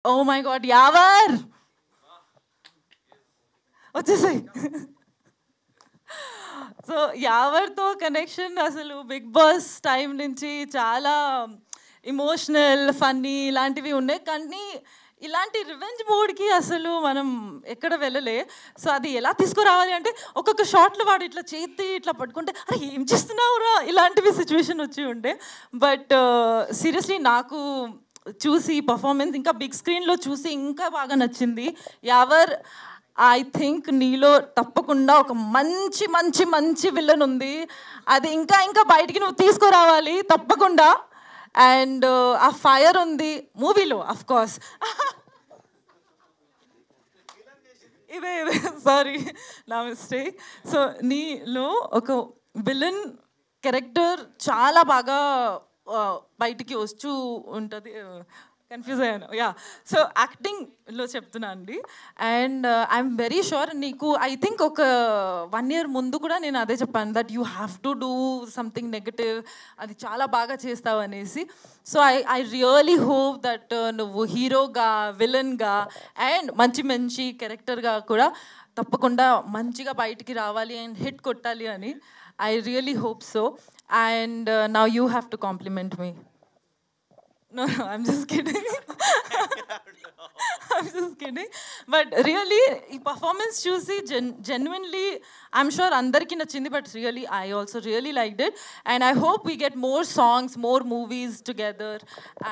Oh my God Yawar వచ్చేసాయి. So యావర్తో connection అసలు big boss time నుంచి చాలా ఇమోషనల్ ఫన్నీ ఇలాంటివి ఉన్నాయి, కానీ ఇలాంటి రివెంజ్ మూడ్కి అసలు మనం ఎక్కడ వెళ్ళలే. సో అది ఎలా తీసుకురావాలి అంటే ఒక్కొక్క షాట్లో వాడు ఇట్లా చేతి ఇట్లా పట్టుకుంటే అరే ఏం చేస్తున్నావురా ఇలాంటివి సిచ్యువేషన్ వచ్చి ఉండే. బట్ సీరియస్లీ నాకు చూసి పర్ఫార్మెన్స్ ఇంకా బిగ్ స్క్రీన్లో చూసి ఇంకా బాగా నచ్చింది. యావర్ ఐ థింక్ నీలో తప్పకుండా ఒక మంచి మంచి మంచి విలన్ ఉంది, అది ఇంకా ఇంకా బయటికి నువ్వు తీసుకురావాలి తప్పకుండా. అండ్ ఆ ఫైర్ ఉంది మూవీలో అఫ్ కోర్స్. ఇదే ఇదే సారీ నా మిస్టేక్. సో నీలో ఒక విలన్ క్యారెక్టర్ చాలా బాగా బయటికి వస్తూ ఉంటుంది. కన్ఫ్యూజ్ అయ్యాను. యా, సో యాక్టింగ్లో చెప్తున్నా అండి. అండ్ ఐఎమ్ వెరీ షూర్ నీకు ఐ థింక్ ఒక 1 year ముందు కూడా నేను అదే చెప్పాను, that you have to do something negative, అది చాలా బాగా చేస్తావు అనేసి. So I really hope that నువ్వు హీరోగా విలన్గా అండ్ మంచి మంచి క్యారెక్టర్గా కూడా తప్పకుండా మంచిగా బయటికి రావాలి అండ్ హిట్ కొట్టాలి అని I really hope so. And now you have to compliment me. No, I'm just kidding. I'm just kidding. But really, ఈ పర్ఫార్మెన్స్ చూసి genuinely, I'm sure అందరికీ నచ్చింది, but really, I also really liked it. And I hope we get more songs, more movies together.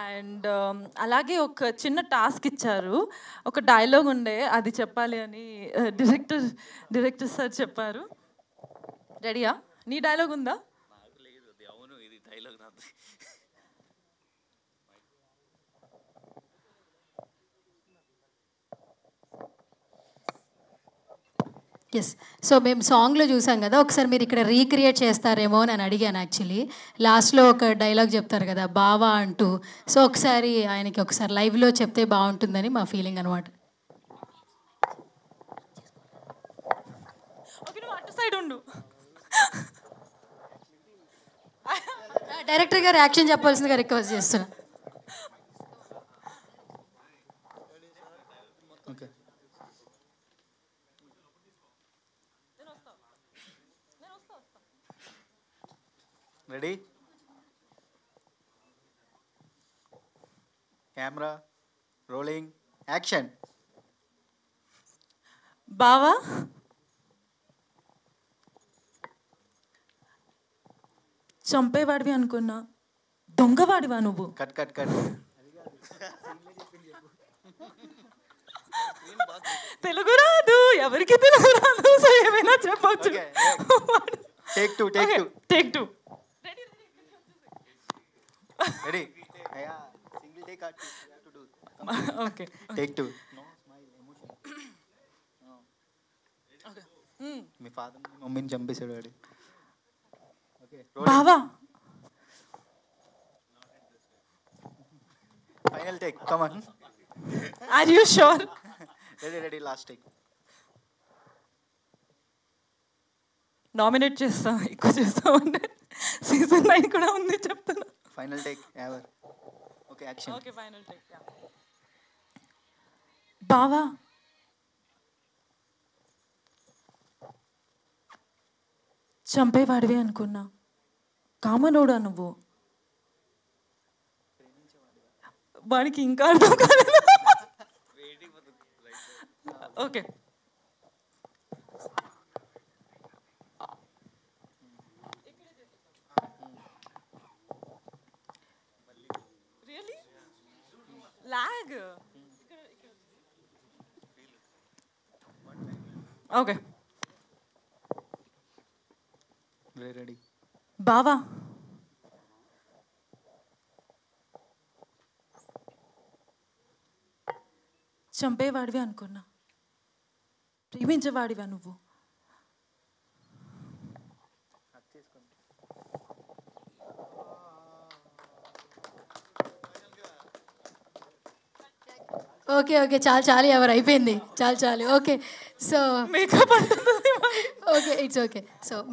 And అలాగే ఒక చిన్న task ఇచ్చారు, ఒక dialogue ఉండే అది చెప్పాలి అని డైరెక్టర్ సార్ చెప్పారు. రెడీయా? నీ డైలాగ్ ఉందా? ఎస్. సో మేము సాంగ్లో చూసాం కదా, ఒకసారి మీరు ఇక్కడ రీక్రియేట్ చేస్తారేమో అని అడిగాను యాక్చువల్లీ. లాస్ట్లో ఒక డైలాగ్ చెప్తారు కదా బావా అంటూ, సో ఒకసారి ఆయనకి ఒకసారి లైవ్లో చెప్తే బాగుంటుందని మా ఫీలింగ్ అనమాట. డైరెక్టర్ గారు యాక్షన్ చెప్పాల్సిందిగా రిక్వెస్ట్ చేస్తున్నా. Ready, camera rolling, action. బావా చంపేవాడివి అనుకున్నా, దొంగవాడివా నువ్వు? Cut cut cut. తెలుగు రాదు, ఎవరికి తెలుగు రాదు, సో ఏమైనా చెప్పొచ్చు. Take two, take two, take two. Ready, single take or two, you have to do. Okay, take two. No smile, emotion. Okay. మీ ఫాదర్ మీ మమ్మీని చంపేశాడు వాడు. ఓకే, బావా final take, come on. Are you sure? Ready ready, last take. Nominate చేస్తా, ఎక్కువ చేస్తామంటే season 9 కూడా ఉంది చెప్తున్నా. Final take ever. Okay, action. Okay, final take. బావా చంపేవాడివి అనుకున్నా, కామనోడా నువ్వు? వానికి ఇంకా అర్థం కాలేదు. Okay, really lag. Okay, ready. బావా చంపేవాడివి అనుకున్నా, ప్రేమించేవాడివా నువ్వు? ఓకే ఓకే, చాలు చాలు, ఎవరు అయిపోయింది, చాలు చాలు. Okay, so makeup okay, it's okay. So